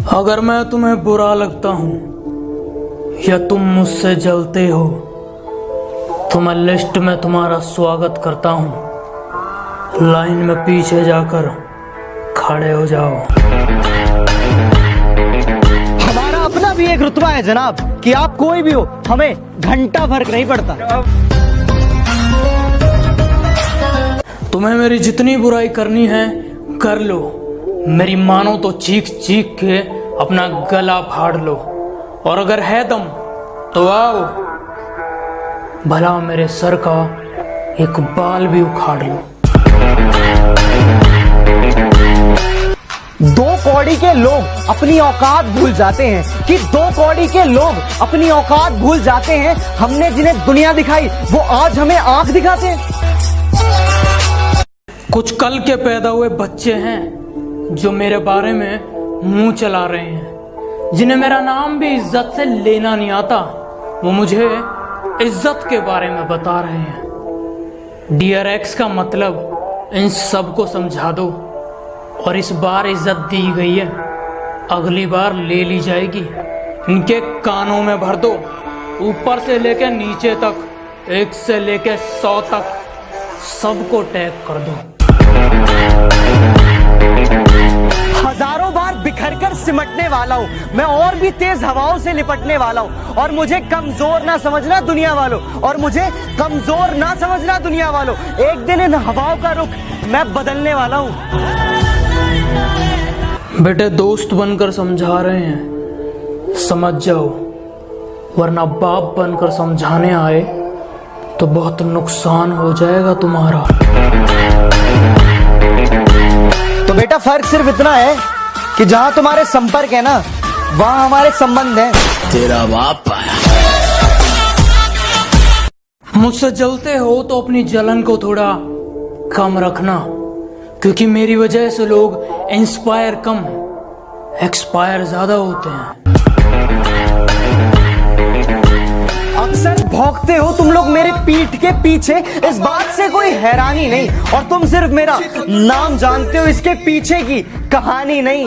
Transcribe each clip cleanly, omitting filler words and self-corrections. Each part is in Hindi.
अगर मैं तुम्हें बुरा लगता हूं या तुम मुझसे जलते हो तो मैं लिस्ट में तुम्हारा स्वागत करता हूं। लाइन में पीछे जाकर खड़े हो जाओ। हमारा अपना भी एक रुतबा है जनाब कि आप कोई भी हो, हमें घंटा फर्क नहीं पड़ता। तुम्हें मेरी जितनी बुराई करनी है कर लो, मेरी मानो तो चीख चीख के अपना गला फाड़ लो, और अगर है दम तो आओ, भला मेरे सर का एक बाल भी उखाड़ लो। दो कौड़ी के लोग अपनी औकात भूल जाते हैं कि दो कौड़ी के लोग अपनी औकात भूल जाते हैं। हमने जिन्हें दुनिया दिखाई वो आज हमें आंख दिखाते हैं। कुछ कल के पैदा हुए बच्चे हैं जो मेरे बारे में मुंह चला रहे हैं, जिन्हें मेरा नाम भी इज्जत से लेना नहीं आता। वो मुझे इज्जत के बारे में बता रहे हैं। डियर एक्स का मतलब इन सबको समझा दो, और इस बार इज्जत दी गई है, अगली बार ले ली जाएगी। इनके कानों में भर दो, ऊपर से लेकर नीचे तक, 1 से लेकर 100 तक सबको टैग कर दो। हजारों बार बिखर कर सिमटने वाला हूँ मैं, और भी तेज हवाओं से लिपटने वाला हूँ। और मुझे कमजोर ना समझना दुनिया वालों, और मुझे कमजोर ना समझना दुनिया वालों। एक दिन इन हवाओं का रुख मैं बदलने वाला हूँ। बेटे दोस्त बनकर समझा रहे हैं, समझ जाओ, वरना बाप बनकर समझाने आए तो बहुत नुकसान हो जाएगा तुम्हारा। तो बेटा फर्क सिर्फ इतना है कि जहां तुम्हारे संपर्क है ना, वहां हमारे संबंध हैं। तेरा बाप आया। मुझसे जलते हो तो अपनी जलन को थोड़ा कम रखना, क्योंकि मेरी वजह से लोग इंस्पायर कम एक्सपायर ज्यादा होते हैं। अक्सर भौंकते हो तुम लोग मेरे पीठ के पीछे, इस बात से कोई हैरानी नहीं, और तुम सिर्फ मेरा नाम जानते हो, इसके पीछे की कहानी नहीं।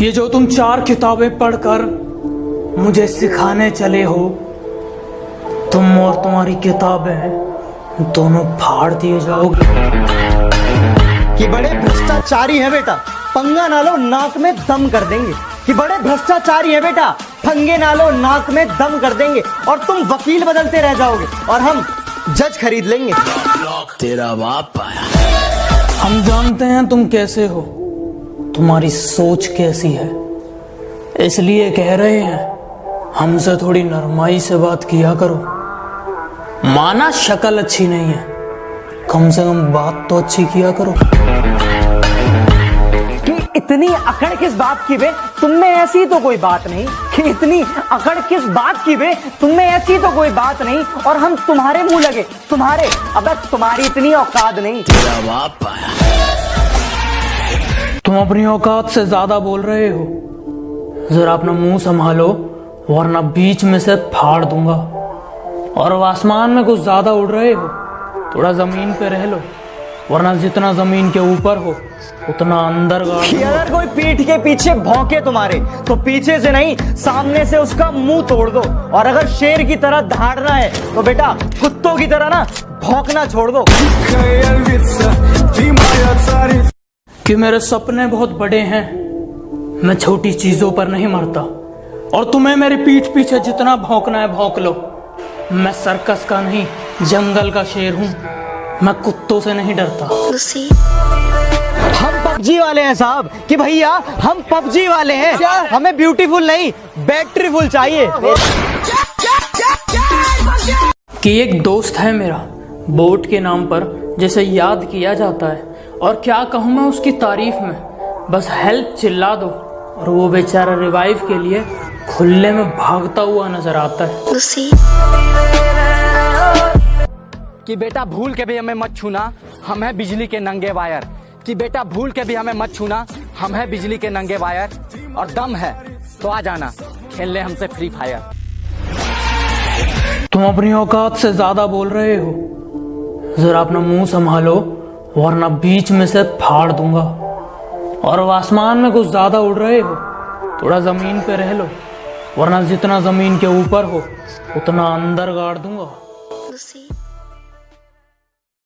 ये जो तुम 4 किताबें पढ़कर मुझे सिखाने चले हो, तुम और तुम्हारी किताबें दोनों फाड़ दिए जाओगे। कि बड़े भ्रष्टाचारी है बेटा, पंगा ना लो नाक में दम कर देंगे। कि बड़े भ्रष्टाचारी है बेटा, पंगे ना लो नाक में दम कर देंगे। और तुम वकील बदलते रह जाओगे और हम जज खरीद लेंगे। तेरा बाप आया। हम जानते हैं तुम कैसे हो, तुम्हारी सोच कैसी है, इसलिए कह रहे हैं हमसे थोड़ी नरमाई से बात किया करो। माना शक्ल अच्छी नहीं है, कम से कम बात तो अच्छी किया करो। कि इतनी अकड़ किस बात की बे, तुम में ऐसी तो कोई बात नहीं। कि इतनी अकड़ किस बात की बे, तुम में ऐसी तो कोई बात नहीं, और हम तुम्हारे मुंह लगे। तुम्हारे, अबे तुम्हारी इतनी औकात नहीं। तेरा बाप आया। तुम अपनी औकात से ज्यादा बोल रहे हो, जरा अपना मुंह संभालो, वरना बीच में से फाड़ दूंगा। और आसमान में कुछ ज्यादा उड़ रहे हो, थोड़ा जमीन पे रह लो, वरना जितना जमीन के ऊपर हो उतना अंदर गाड़। अगर कोई पीठ के पीछे भौंके तुम्हारे, तो पीछे से नहीं सामने से उसका मुंह तोड़ दो। और अगर शेर की तरह दहाड़ना है तो बेटा कुत्तों की तरह ना भौंकना छोड़ दो। कि मेरे सपने बहुत बड़े हैं, मैं छोटी चीजों पर नहीं मरता। और तुम्हें मेरी पीठ पीछे जितना भौंकना है भौंक लो। मैं सर्कस का नहीं, जंगल का शेर हूँ, मैं कुत्तों से नहीं डरता। हम पबजी वाले हैं साहब, कि भैया हम पबजी वाले हैं। हमें ब्यूटीफुल नहीं, बैटरीफुल चाहिए। कि एक दोस्त है मेरा बोट के नाम पर, जिसे याद किया जाता है, और क्या कहूँ मैं उसकी तारीफ में, बस हेल्प चिल्ला दो और वो बेचारा रिवाइव के लिए खुले में भागता हुआ नजर आता है। कि बेटा भूल के भी हमें मत छूना, हम है बिजली के नंगे वायर। कि बेटा भूल के भी हमें मत छूना, हम है बिजली के नंगे वायर। और दम है तो आ जाना, खेल ले हमसे फ्री फायर। तुम अपनी औकात से ज्यादा बोल रहे हो, जरा अपना मुंह संभालो, वरना बीच में से फाड़ दूंगा। और अब आसमान में कुछ ज्यादा उड़ रहे हो, थोड़ा जमीन पे रह लो, वरना जितना जमीन के ऊपर हो उतना अंदर गाड़ दूंगा। Lucy.